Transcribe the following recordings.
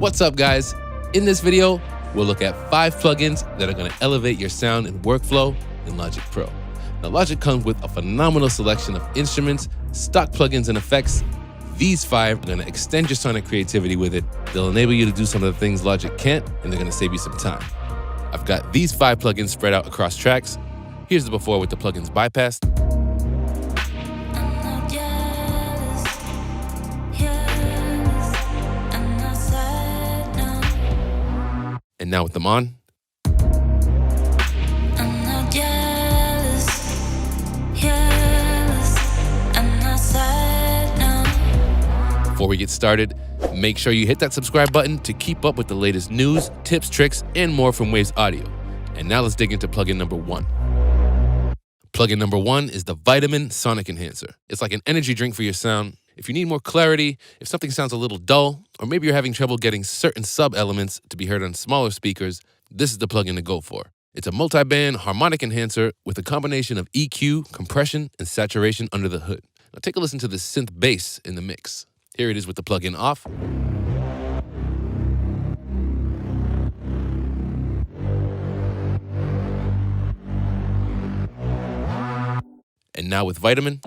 What's up, guys? In this video, we'll look at 5 plugins that are gonna elevate your sound and workflow in Logic Pro. Now, Logic comes with a phenomenal selection of instruments, stock plugins, and effects. These 5 are gonna extend your sonic creativity with it. They'll enable you to do some of the things Logic can't, and they're gonna save you some time. I've got these 5 plugins spread out across tracks. Here's the before with the plugins bypassed. And now with them on. Before we get started, make sure you hit that subscribe button to keep up with the latest news, tips, tricks, and more from Waves Audio. And now let's dig into plugin number 1. Plugin number 1 is the Vitamin Sonic Enhancer. It's like an energy drink for your sound. If you need more clarity, if something sounds a little dull, or maybe you're having trouble getting certain sub-elements to be heard on smaller speakers, this is the plugin to go for. It's a multi-band harmonic enhancer with a combination of EQ, compression, and saturation under the hood. Now take a listen to the synth bass in the mix. Here it is with the plugin off. And now with Vitamin.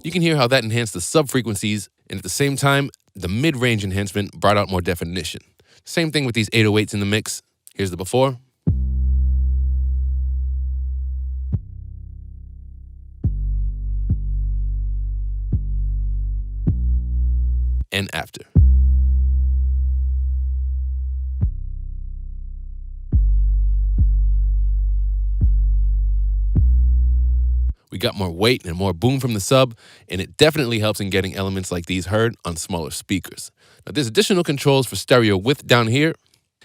You can hear how that enhanced the sub-frequencies, and at the same time, the mid-range enhancement brought out more definition. Same thing with these 808s in the mix. Here's the before. And after. We got more weight and more boom from the sub, and it definitely helps in getting elements like these heard on smaller speakers. Now, there's additional controls for stereo width down here.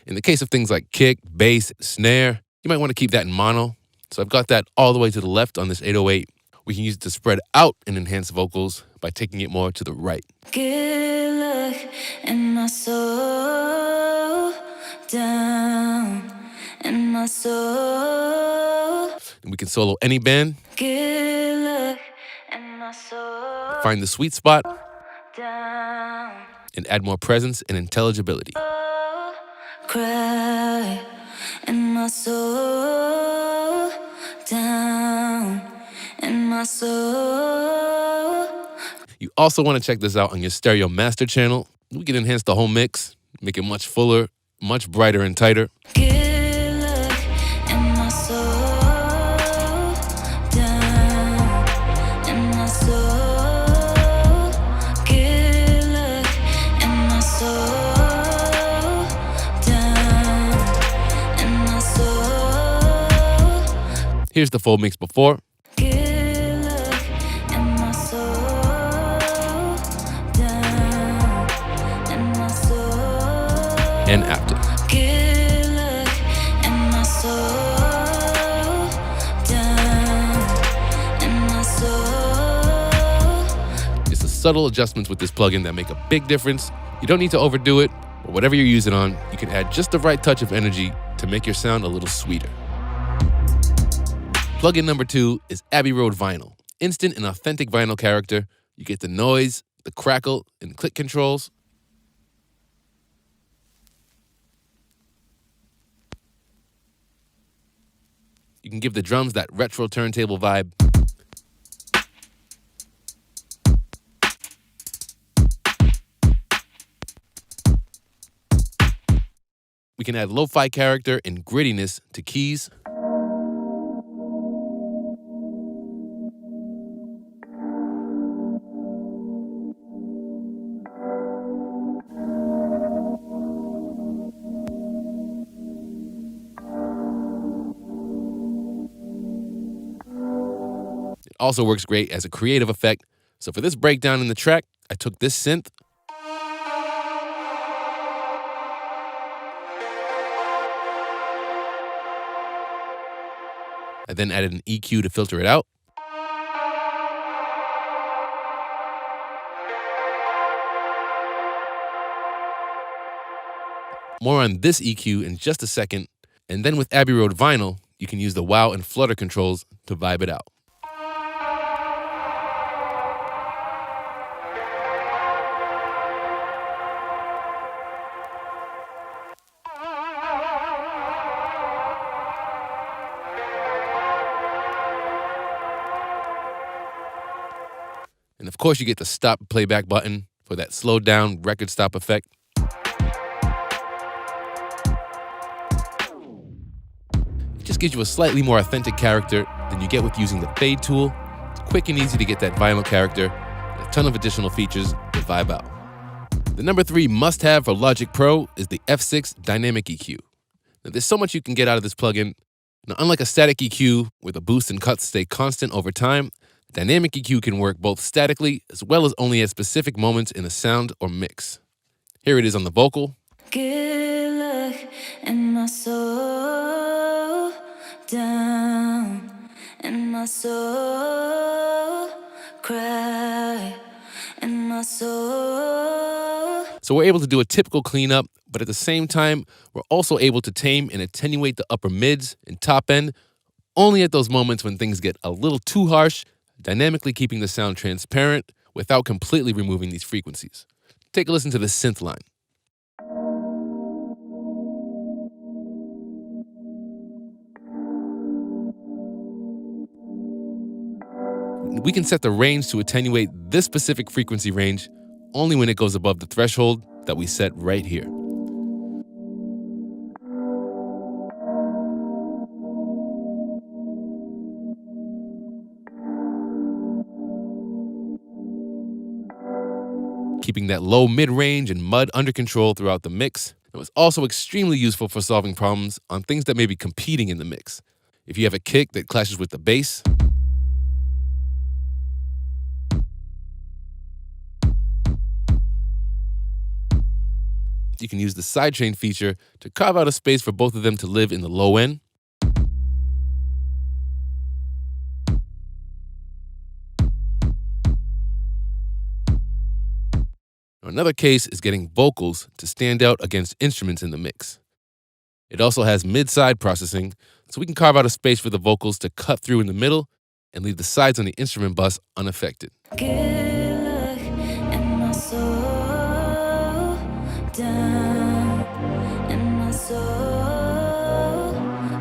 In the case of things like kick, bass, snare, you might want to keep that in mono. So I've got that all the way to the left on this 808. We can use it to spread out and enhance vocals by taking it more to the right. Good luck in my soul, down in my soul. And we can solo any band. Good luck in my soul, Find the sweet spot, down. and add more presence and intelligibility. Cry in my soul, down in my soul. You also want to check this out on your stereo master channel. We can enhance the whole mix, make it much fuller, much brighter and tighter. Good luck in my soul, down in my soul. Good luck in my soul, down in my soul. Here's the full mix before. Good luck in my soul, down in my soul. And after. Good luck in my soul, down in my soul. It's the subtle adjustments with this plugin that make a big difference. You don't need to overdo it, but whatever you're using on, you can add just the right touch of energy to make your sound a little sweeter. Plugin number 2 is Abbey Road Vinyl. Instant and authentic vinyl character. You get the noise, the crackle, and click controls. You can give the drums that retro turntable vibe. We can add lo-fi character and grittiness to keys. It also works great as a creative effect. So for this breakdown in the track, I took this synth, I then added an EQ to filter it out. More on this EQ in just a second. And then with Abbey Road Vinyl, you can use the wow and flutter controls to vibe it out. And of course, you get the stop playback button for that slowed down record stop effect. It just gives you a slightly more authentic character than you get with using the fade tool. It's quick and easy to get that vinyl character, and a ton of additional features to vibe out. The number 3 must-have for Logic Pro is the F6 Dynamic EQ. Now, there's so much you can get out of this plugin. Now, unlike a static EQ, where the boost and cuts stay constant over time, Dynamic EQ can work both statically as well as only at specific moments in a sound or mix. Here it is on the vocal. Good luck in my soul, down in my soul, cry in my soul. So we're able to do a typical cleanup, but at the same time, we're also able to tame and attenuate the upper mids and top end only at those moments when things get a little too harsh, dynamically keeping the sound transparent without completely removing these frequencies. Take a listen to the synth line. We can set the range to attenuate this specific frequency range only when it goes above the threshold that we set right here. Keeping that low mid-range and mud under control throughout the mix. It was also extremely useful for solving problems on things that may be competing in the mix. If you have a kick that clashes with the bass, you can use the sidechain feature to carve out a space for both of them to live in the low end. Another case is getting vocals to stand out against instruments in the mix. It also has mid-side processing, so we can carve out a space for the vocals to cut through in the middle and leave the sides on the instrument bus unaffected. Good luck in my soul, down in my soul,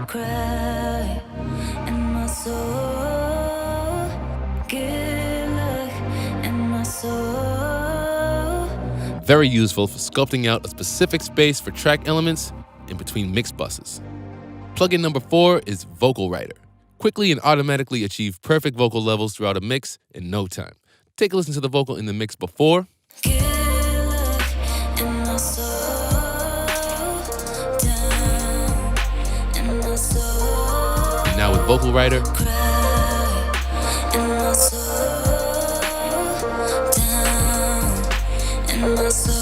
cry in my soul. Good luck in my soul. Very useful for sculpting out a specific space for track elements in between mix buses. Plugin number 4 is Vocal Writer. Quickly and automatically achieve perfect vocal levels throughout a mix in no time. Take a listen to the vocal in the mix before. Good luck in my soul, down in my soul. And now with Vocal Writer. Cry in my soul, down in my soul.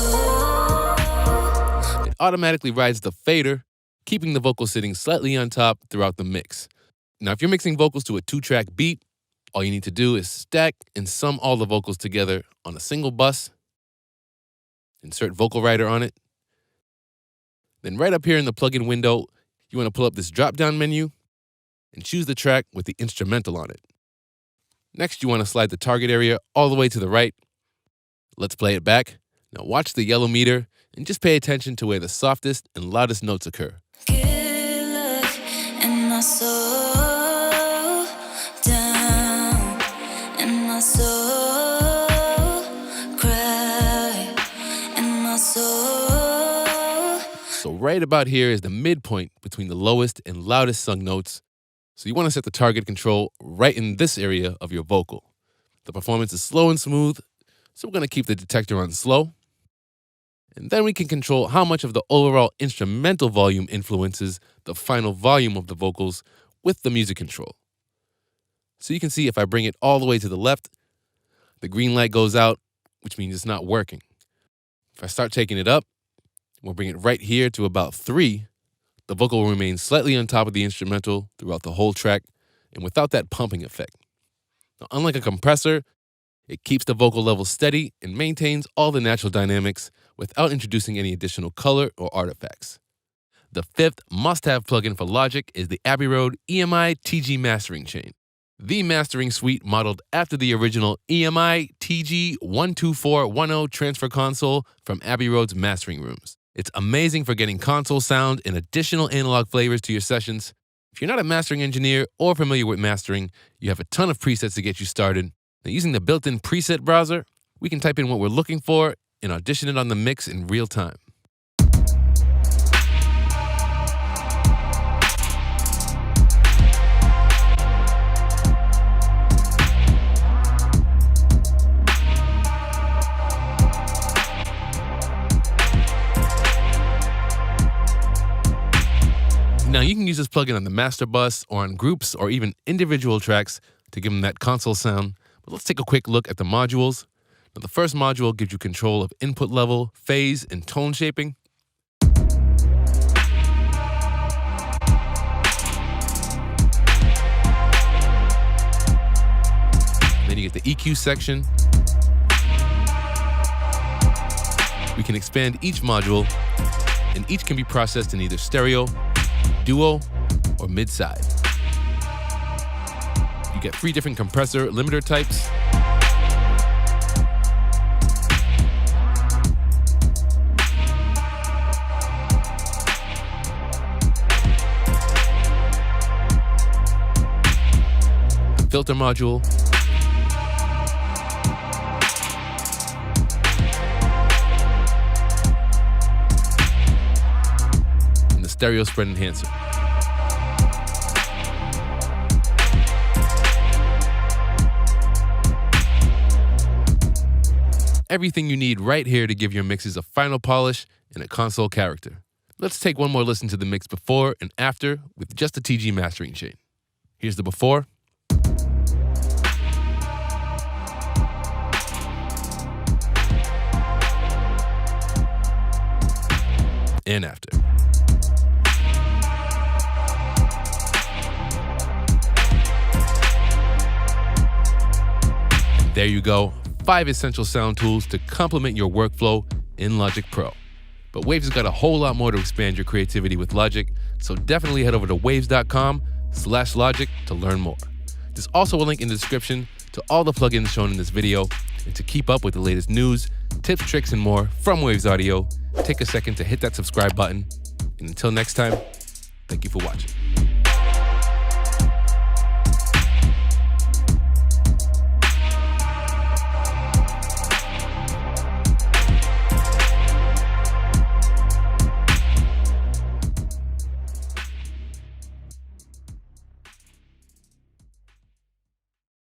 It automatically rides the fader, keeping the vocal sitting slightly on top throughout the mix. Now, if you're mixing vocals to a 2-track beat, all you need to do is stack and sum all the vocals together on a single bus, insert Vocal Writer on it. Then right up here in the plugin window, you want to pull up this drop-down menu and choose the track with the instrumental on it. Next, you want to slide the target area all the way to the right. Let's play it back. Now watch the yellow meter and just pay attention to where the softest and loudest notes occur. Good luck in my soul, down in my soul, cry in my soul. So right about here is the midpoint between the lowest and loudest sung notes. So you want to set the target control right in this area of your vocal. The performance is slow and smooth, so we're going to keep the detector on slow. And then we can control how much of the overall instrumental volume influences the final volume of the vocals with the music control. So you can see if I bring it all the way to the left, the green light goes out, which means it's not working. If I start taking it up, we'll bring it right here to about 3. The vocal will remain slightly on top of the instrumental throughout the whole track and without that pumping effect. Now, unlike a compressor, it keeps the vocal level steady and maintains all the natural dynamics without introducing any additional color or artifacts. The 5th must-have plugin for Logic is the Abbey Road EMI TG Mastering Chain. the mastering suite modeled after the original EMI TG12410 transfer console from Abbey Road's mastering rooms. It's amazing for getting console sound and additional analog flavors to your sessions. If you're not a mastering engineer or familiar with mastering, you have a ton of presets to get you started. Now, using the built-in preset browser, we can type in what we're looking for and audition it on the mix in real time. Now, you can use this plugin on the master bus or on groups or even individual tracks to give them that console sound. But let's take a quick look at the modules. Now, the first module gives you control of input level, phase, and tone shaping. Then you get the EQ section. We can expand each module, and each can be processed in either stereo, duo, or mid-side. You get 3 different compressor limiter types. The filter module. And the stereo spread enhancer. Everything you need right here to give your mixes a final polish and a console character. Let's take one more listen to the mix before and after with just the TG mastering chain. Here's the before. And after. And there you go. 5 essential sound tools to complement your workflow in Logic Pro. But Waves has got a whole lot more to expand your creativity with Logic, so definitely head over to waves.com/Logic to learn more. There's also a link in the description to all the plugins shown in this video, and to keep up with the latest news, tips, tricks, and more from Waves Audio, take a second to hit that subscribe button. And until next time, thank you for watching.